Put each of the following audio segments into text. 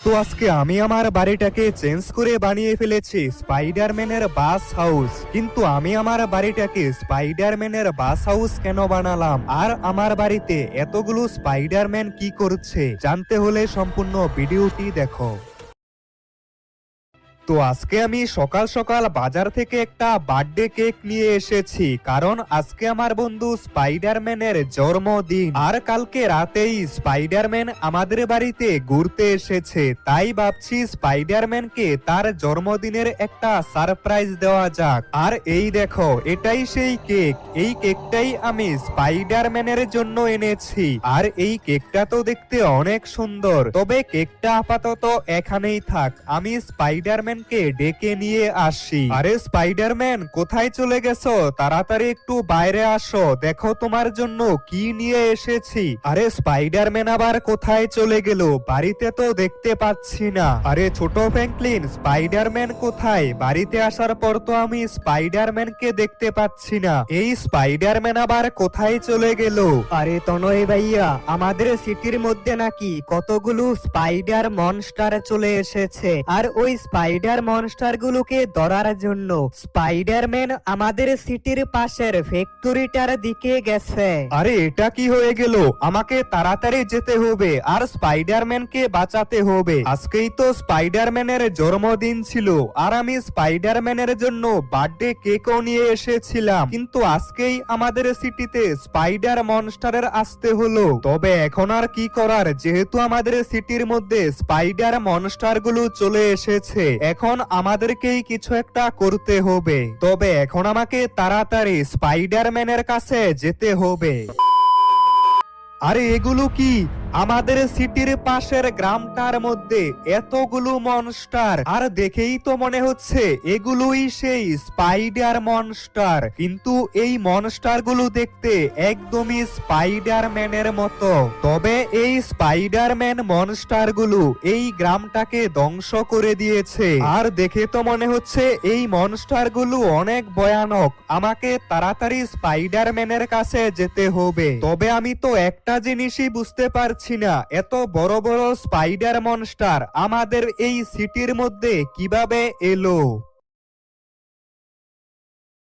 তো আজকে আমি আমার বাড়িটাকে চেঞ্জ করে বানিয়ে ফেলেছি স্পাইডারম্যানের বাস হাউস। কিন্তু আমি আমার বাড়িটাকে স্পাইডারম্যানের বাস হাউস কেন বানালাম, আর আমার বাড়িতে এতগুলো স্পাইডারম্যান কি করছে, জানতে হলে সম্পূর্ণ ভিডিওটি দেখো। তো আজকে আমি সকাল সকাল বাজার থেকে একটা বার্থডে কেক নিয়ে এসেছি, কারণ আজকে আমার বন্ধু স্পাইডারম্যানের জন্মদিন। আর কালকে রাতেই স্পাইডারম্যান আমাদের বাড়িতে ঘুরতে এসেছে, তাই ভাবছি স্পাইডারম্যানকে তার জন্মদিনের একটা সারপ্রাইজ দেওয়া যাক। আর এই দেখো, এটাই সেই কেক। এই কেকটাই আমি স্পাইডারম্যানের জন্য এনেছি। আর এই কেকটা তো দেখতে অনেক সুন্দর, তবে কেকটা আপাতত এখানেই থাক, আমি স্পাইডারম্যান কে ডেকে নিয়ে আসি। আরে স্পাইডারম্যান, কোথায় চলে গেছো? তাড়াতাড়ি একটু বাইরে আসো, দেখো তোমার জন্য কি নিয়ে এসেছি। আরে স্পাইডারম্যান আবার কোথায় চলে গেল? বাড়িতে তো দেখতে পাচ্ছি না। আরে ছোট ফ্র্যাঙ্কলিন, স্পাইডারম্যান কোথায়? বাড়িতে আসার পর তো আমি স্পাইডারম্যানকে দেখতে পাচ্ছি না। এই স্পাইডারম্যান আবার কোথায় চলে গেল? আরে তনয় ভাইয়া, আমাদের সিটির মধ্যে নাকি কতগুলো স্পাইডার মনস্টার চলে এসেছে, আর ওই স্পাইডার মনস্টার গুলোকে ধরার জন্য স্পাইডারম্যান আমাদের সিটির পাশের ফ্যাক্টরিটার দিকে গেছে। আরে এটা কি হয়ে গেল? আমাকে তাড়াতাড়ি যেতে হবে আর স্পাইডারম্যানকে বাঁচাতে হবে। আজকেই তো স্পাইডারম্যানের জন্মদিন ছিল, আর আমি স্পাইডারম্যানের জন্য বার্থডে কেকও নিয়ে এসেছিলাম, কিন্তু আজকেই আমাদের সিটিতে স্পাইডার মনস্টারের আসতে হলো। তবে এখন আর কি করার, যেহেতু আমাদের সিটির মধ্যে স্পাইডার মনস্টার গুলো চলে এসেছে, এখন আমাদেরকেই কিছু একটা করতে হবে। তবে এখন আমাকে তাড়াতাড়ি স্পাইডারম্যানের কাছে যেতে হবে। আরে এগুলো কি? আমাদের সিটির পাশের গ্রামটার মধ্যে এতগুলো মনস্টার, আর দেখেই তো মনে হচ্ছে এগুলোই সেই স্পাইডার মনস্টার। কিন্তু এই মনস্টার গুলো দেখতে একদমই স্পাইডারম্যানের মতো। তবে এই স্পাইডারম্যান মনস্টার গুলো এই গ্রামটাকে ধ্বংস করে দিয়েছে, আর দেখে তো মনে হচ্ছে এই মনস্টার গুলো অনেক ভয়ানক। আমাকে তাড়াতাড়ি স্পাইডারম্যানের কাছে যেতে হবে। তবে আমি তো একটা জিনিসই বুঝতে পারছি না, এত বড় বড় স্পাইডার মনস্টার আমাদের এই সিটির মধ্যে কিভাবে এলো?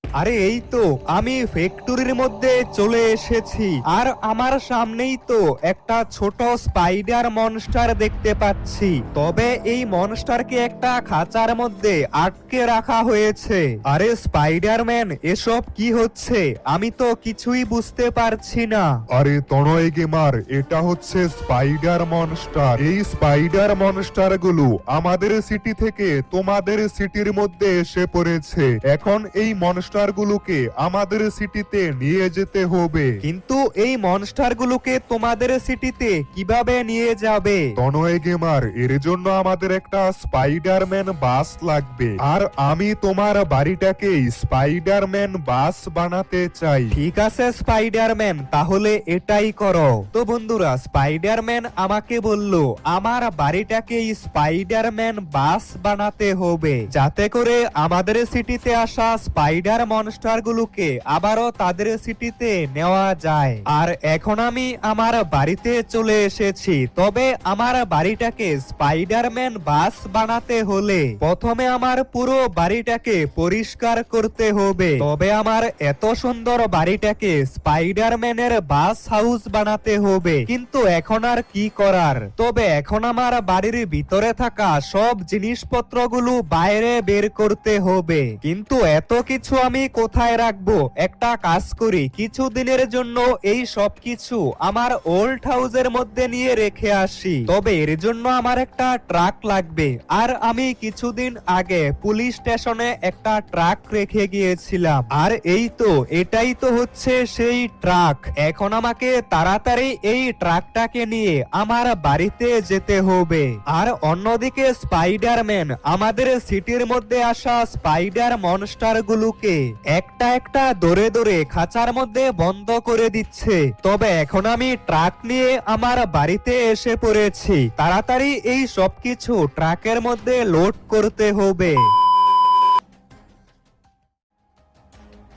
আরে এই তো আমি ফ্যাক্টরির মধ্যে চলে এসেছি, আর আমার সামনেই তো একটা ছোট স্পাইডার মনস্টার দেখতে পাচ্ছি। তবে এই মনস্টারকে একটা খাঁচার মধ্যে আটকে রাখা হয়েছে। আরে স্পাইডারম্যান, এসব কি হচ্ছে? আমি তো কিছুই বুঝতে পারছি না। আরে তনয় গেমার, এটা হচ্ছে স্পাইডার মনস্টার। এই স্পাইডার মনস্টার গুলো আমাদের সিটি থেকে তোমাদের সিটির মধ্যে এসে পড়েছে। এখন এই মনস্টার গুলোকে আমাদের সিটিতে নিয়ে যেতে হবে। কিন্তু এই মনস্টার গুলোকে তোমাদের সিটিতে কিভাবে নিয়ে যাবে? তনয় গেমার, এর জন্য আমাদের একটা স্পাইডারম্যান বাস লাগবে, আর আমি তোমার বাড়িটাকে স্পাইডারম্যান বাস বানাতে চাই। ঠিক আছে স্পাইডারম্যান, তাহলে এটাই করো। তো বন্ধুরা, স্পাইডারম্যান আমাকে বলল আমার বাড়িটাকে স্পাইডারম্যান বাস বানাতে হবে, যাতে করে আমাদের সিটিতে আসা স্পাইডার মনস্টার গুলোকে আবারও তাদের সিটিতে নেওয়া যায়। আর এখন আমি আমার বাড়িতে চলে এসেছি। তবে আমার বাড়িটাকে স্পাইডারম্যান বাস বানাতে হলে প্রথমে আমার পুরো বাড়িটাকে পরিষ্কার করতে হবে। তবে আমার এত সুন্দর বাড়িটাকে স্পাইডারম্যানের বাস হাউস বানাতে হবে, কিন্তু এখন আর কি করার। তবে এখন আমার বাড়ির ভিতরে থাকা সব জিনিসপত্রগুলো বাইরে বের করতে হবে, কিন্তু এত কিছু আমি কোথায় রাখবো? একটা কাজ করি, কিছুদিনের জন্য এই সব কিছু আমার ওল্ড হাউসের মধ্যে নিয়ে রেখে আসি। তবে এর জন্য আমার একটা ট্রাক লাগবে, আর আমি কিছুদিন আগে পুলিশ স্টেশনে একটা ট্রাক রেখে গিয়েছিলাম। আর এই তো, এটাই তো হচ্ছে সেই ট্রাক। এখন আমাকে তাড়াতাড়ি এই ট্রাকটাকে নিয়ে আমার বাড়িতে যেতে হবে। আর অন্যদিকে স্পাইডারম্যান আমাদের সিটির মধ্যে আসা স্পাইডার মনস্টার গুলোকে একটা একটা দৌড়ে দৌড়ে খাঁচার মধ্যে বন্ধ করে দিচ্ছে। তবে এখন আমি ট্রাক নিয়ে আমার বাড়িতে এসে পড়েছি, তাড়াতাড়ি এই সবকিছু ট্রাকের মধ্যে লোড করতে হবে।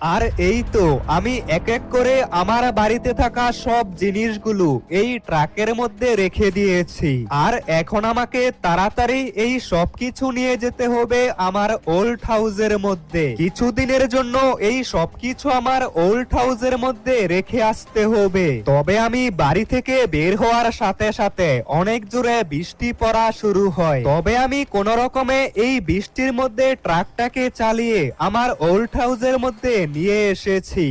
আর এই তো আমি এক এক করে আমার বাড়িতে থাকা সব জিনিসগুলো এই ট্রাকের মধ্যে রেখে দিয়েছি। আর এখন আমাকে তাড়াতাড়ি এই সবকিছু নিয়ে যেতে হবে আমার ওল্ড হাউসের মধ্যে। কিছুদিনের জন্য এই সবকিছু আমার ওল্ড হাউসের মধ্যে রেখে আসতে হবে। তবে আমি বাড়ি থেকে বের হওয়ার সাথে সাথে অনেক জোরে বৃষ্টি পড়া শুরু হয়। তবে আমি কোন রকমে এই বৃষ্টির মধ্যে ট্রাকটাকে চালিয়ে আমার ওল্ড হাউসের মধ্যে নিয়ে এসেছি।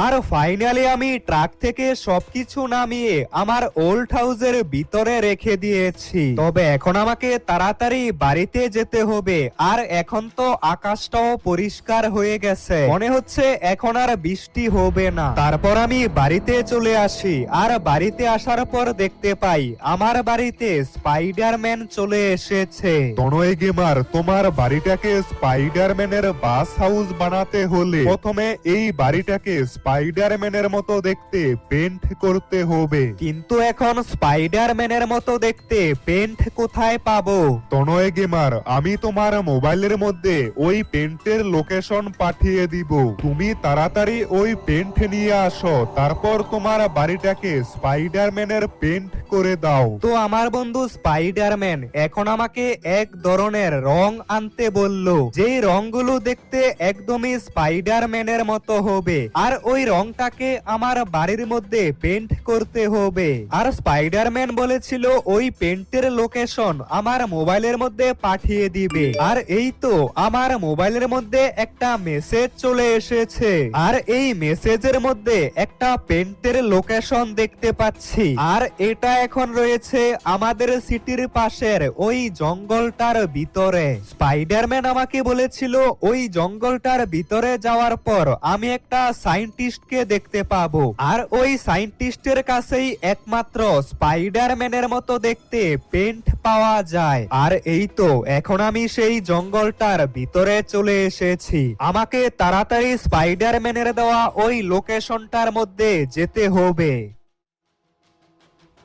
আর ফাইনালি আমি ট্রাক থেকে সবকিছু নামিয়ে আমার ওল্ড হাউসের ভিতরে রেখে দিয়েছি। তবে এখন আমাকে তাড়াতাড়ি বাড়িতে যেতে হবে। আর এখন তো আকাশটাও পরিষ্কার হয়ে গেছে, মনে হচ্ছে এখন আর বৃষ্টি হবে না। তারপর আমি বাড়িতে চলে আসি। আর বাড়িতে আসার পর দেখতে পাই আমার বাড়িতে স্পাইডারম্যান চলে এসেছে। তনয় গেমার, তোমার বাড়িটাকে স্পাইডারম্যানের বাস হাউস বানাতে হলে প্রথমে এই বাড়িটাকে স্পাইডারম্যানের মতো দেখতে পেন্ট করতে হবে। কিন্তু এখন স্পাইডারম্যানের মতো দেখতে পেন্ট কোথায় পাবো? তনয় গেমার, আমি তোমার মোবাইলের মধ্যে ওই পেন্টের লোকেশন পাঠিয়ে দিব। তুমি তাড়াতাড়ি ওই পেন্ট নিয়ে আসো, তারপর তোমার বাড়িটাকে স্পাইডারম্যানের পেন্ট করে দাও। তো আমার বন্ধু স্পাইডারম্যান এখন আমাকে এক ধরনের রং আনতে বললো, যেই রংগুলো দেখতে একদমই স্পাইডারম্যানের মতো হবে। আর ওই রংটাকে আমার বাড়ির মধ্যে পেন্ট করতে হবে। আর স্পাইডারম্যান বলেছিল ওই পেন্টের লোকেশন আমার মোবাইলের মধ্যে পাঠিয়ে দিবে। আর এই তো আমার মোবাইলের মধ্যে একটা মেসেজ চলে এসেছে। আর এই মেসেজের মধ্যে একটা পেন্টের লোকেশন দেখতে পাচ্ছি। আর এটা এখন রয়েছে আমাদের সিটির পাশের ওই জঙ্গলটার ভিতরে। স্পাইডারম্যান আমাকে বলেছিল ওই জঙ্গলটার ভিতরে যাওয়ার পর আমি একটা সায়েন্টিস্টকে দেখতে পাবো। আর ওই সায়েন্টিস্টের কাছেই একমাত্র স্পাইডারম্যানের মতো দেখতে পেন্ট পাওয়া যায়। আর এই তো এখন আমি সেই জঙ্গলটার ভিতরে চলে এসেছি। আমাকে তাড়াতাড়ি স্পাইডারম্যানের দেওয়া ওই লোকেশনটার মধ্যে যেতে হবে।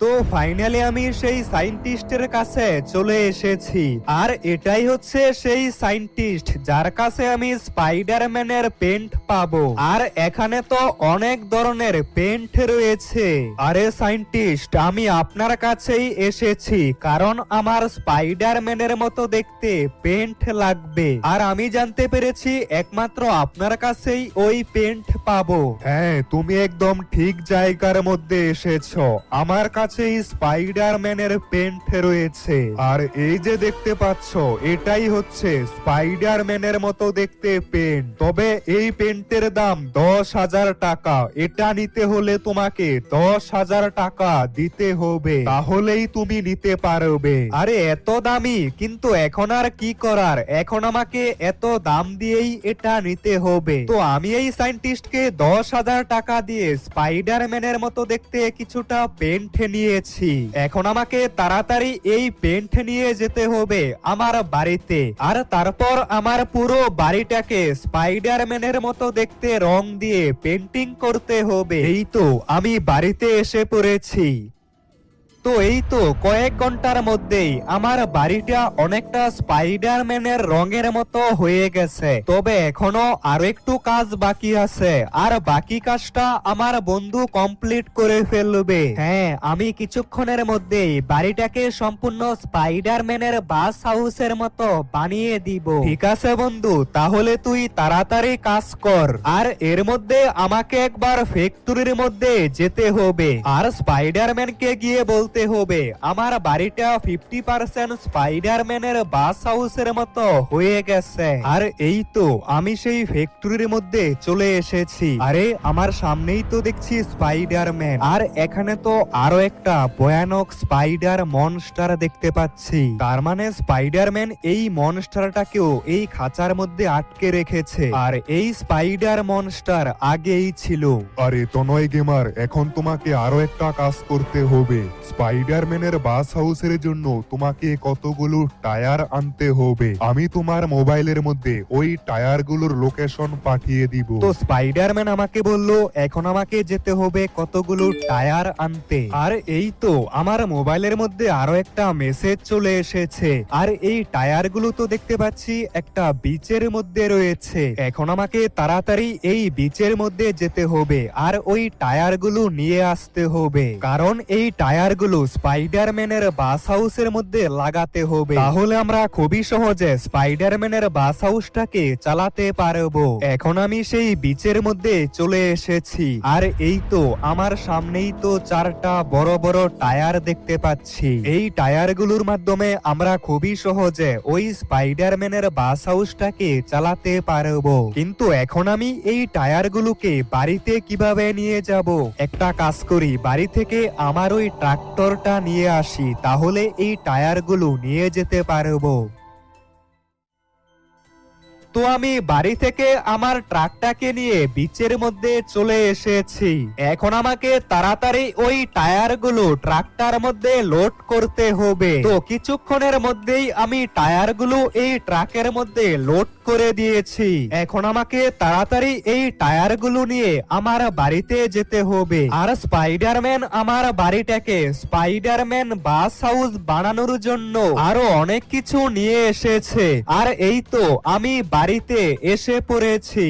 তো ফাইনালি আমি সেই সায়েন্টিস্টের কাছে চলে এসেছি। আর এটাই হচ্ছে সেই সায়েন্টিস্ট যার কাছে আমি স্পাইডারম্যানের পেন্ট পাবো। আর এখানে তো অনেক ধরনের পেন্ট রয়েছে। আরে সায়েন্টিস্ট, আমি আপনার কাছেই এসেছি কারণ আমার স্পাইডারম্যানের মতো দেখতে পেন্ট লাগবে। আর আমি জানতে পেরেছি একমাত্র আপনার কাছেই ওই পেন্ট পাবো। হ্যাঁ, তুমি একদম ঠিক জায়গার মধ্যে এসেছো। আমার কাছে স্পাইডারম্যানের পেন্ট রয়েছে। আর এই যে দেখতে পাচ্ছ, এটাই হচ্ছে স্পাইডারম্যানের মতো দেখতে পেন্ট। তবে এই পেন্টের দাম 10,000 টাকা। এটা নিতে হলে তোমাকে 10,000 টাকা দিতে হবে, তাহলেই তুমি নিতে পারবে। আরে এত দামি? কিন্তু এখন আর কি করার, এখন আমাকে এত দাম দিয়েই এটা নিতে হবে। তো আমি এই সায়েন্টিস্টকে 10,000 টাকা দিয়ে স্পাইডারম্যানের মতো দেখতে কিছুটা পেন্ট নিয়েছি। এখন আমাকে তাড়াতাড়ি এই পেন্ট নিয়ে যেতে হবে আমার বাড়িতে। আর তারপর আমার পুরো বাড়িটাকে স্পাইডারম্যানের মতো দেখতে রং দিয়ে পেন্টিং করতে হবে। এই তো আমি বাড়িতে এসে পড়েছি। তো এই তো কয়েক ঘন্টার মধ্যেই আমার বাড়িটা অনেকটা স্পাইডারম্যানের রঙের মতো হয়ে গেছে। তবে এখনো আরো একটু কাজ বাকি আছে। আর বাকি কাজটা আমার বন্ধু কমপ্লিট করে ফেলবে। হ্যাঁ, আমি কিছুক্ষণের মধ্যেই বাড়িটাকে সম্পূর্ণ স্পাইডারম্যানের বাস হাউসের মতো বানিয়ে দিব। ঠিক আছে বন্ধু, তাহলে তুই তাড়াতাড়ি কাজ কর। আর এর মধ্যে আমাকে একবার ফ্যাক্টরির মধ্যে যেতে হবে। আর স্পাইডারম্যানকে গিয়ে বলতে হবে আমার বাড়িটা 50% স্পাইডারম্যানের বাস হাউসের মতো হয়ে গেছে। আর এই তো আমি সেই ফ্যাক্টরির মধ্যে চলে এসেছি। আরে আমার সামনেই তো দেখছি স্পাইডারম্যান। আর এখানে তো আরো একটা ভয়ানক স্পাইডার মনস্টার দেখতে পাচ্ছি। তার মানে স্পাইডারম্যান এই মনস্টারটাকেও এই খাঁচার মধ্যে আটকে রেখেছে। আর এই স্পাইডার মনস্টার আগেই ছিল। আরে তনয় গেমার, এখন তোমাকে আরো একটা কাজ করতে হবে। স্পাইডারম্যানের বাস হাউসের জন্য তোমাকে কতগুলো টায়ার আনতে হবে। আমি তোমার মোবাইলের মধ্যে ওই টায়ারগুলোর লোকেশন পাঠিয়ে দিব। তো স্পাইডারম্যান আমাকে বলল এখন আমাকে যেতে হবে কতগুলো টায়ার আনতে। আর এই তো আমার মোবাইলের মধ্যে আরো একটা মেসেজ চলে এসেছে। আর এই টায়ারগুলো তো দেখতে পাচ্ছি একটা বিচের মধ্যে রয়েছে। এখন আমাকে তাড়াতাড়ি এই বিচের মধ্যে যেতে হবে আর ওই টায়ারগুলো নিয়ে আসতে হবে, কারণ এই টায়ারগুলো স্পাইডারম্যানের বাস হাউসের মধ্যে লাগাতে হবে। তাহলে আমরা খুবই সহজে স্পাইডারম্যানের বাস হাউসটাকে চালাতে পারবো। এখন আমি সেই বিচের মধ্যে চলে এসেছি আর এই তো আমার সামনেই তো চারটা বড় বড় টায়ার দেখতে পাচ্ছি। এই টায়ারগুলোর মাধ্যমে আমরা খুবই সহজে ওই স্পাইডারম্যানের বাস হাউসটাকে চালাতে পারবো। কিন্তু এখন আমি এই টায়ারগুলোকে বাড়িতে কিভাবে নিয়ে যাব? একটা কাজ করি, বাড়ি থেকে আমার ওই ট্রাক্টরটা নিয়ে আসি, তাহলে এই টায়ারগুলো নিয়ে যেতে পারবো। তো আমি বাড়ি থেকে আমার ট্রাকটাকে নিয়ে বিচের মধ্যে চলে এসেছি। এখন আমাকে তাড়াতাড়ি ওই টায়ারগুলো ট্রাকটার মধ্যে লোড করতে হবে। তো কিছুক্ষণের মধ্যেই আমি টায়ারগুলো এই ট্রাকের মধ্যে লোড করে দিয়েছি। এখন আমাকে তাড়াতাড়ি এই টায়ারগুলো নিয়ে আমার বাড়িতে যেতে হবে। আর স্পাইডারম্যান আমার বাড়িটাকে স্পাইডারম্যান বাস হাউস বানানোর জন্য আরো অনেক কিছু নিয়ে এসেছে। আর এই তো আমি বাড়িতে এসে পড়েছি।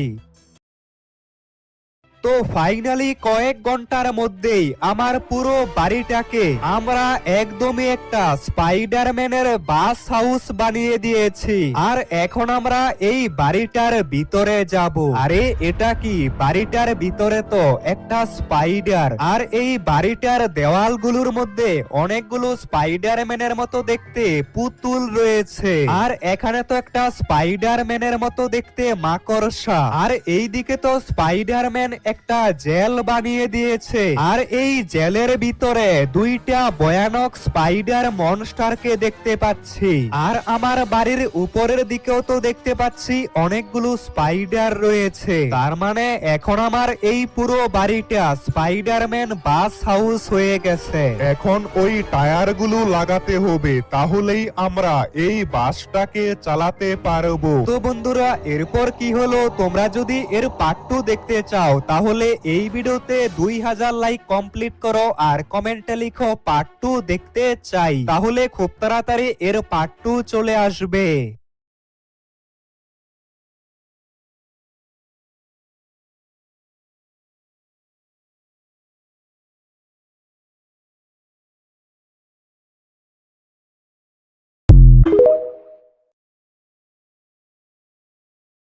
তো ফাইনালি কয়েক ঘন্টার মধ্যেই আমার পুরো বাড়িটাকে আমরা একদমই একটা স্পাইডারম্যানের বাস হাউস বানিয়ে দিয়েছি। আর এখন আমরা এই বাড়িটার ভিতরে যাব। আরে এটা কি? বাড়িটার ভিতরে তো একটা স্পাইডার। আর এই বাড়িটার দেওয়ালগুলোর মধ্যে অনেকগুলো স্পাইডারম্যানের মতো দেখতে পুতুল রয়েছে। আর এখানে তো একটা স্পাইডারম্যানের মতো দেখতে মাকড়সা। আর এই দিকে তো স্পাইডারম্যান একটা জেল বানিয়ে দিয়েছে। আর এই জেলের ভিতরে দুইটা ভয়ানক স্পাইডার মনস্টারকে দেখতে পাচ্ছি। আর আমার বাড়ির উপরের দিকেও তো দেখতে পাচ্ছি অনেকগুলো স্পাইডার রয়েছে। তার মানে এখন আমার এই পুরো বাড়িটা স্পাইডারম্যান বাস হাউস হয়ে গেছে। এখন ওই টায়ারগুলো লাগাতে হবে, তাহলেই আমরা এই বাসটাকে চালাতে পারবো। তো বন্ধুরা এরপর কি হলো? তোমরা যদি এর পার্ট 2 দেখতে চাও তাহলে এই ভিডিওতে 2000 লাইক কমপ্লিট করো আর কমেন্টে লিখো পার্ট 2 দেখতে চাই। তাহলে খুব তাড়াতাড়ি এর পার্ট 2 চলে আসবে।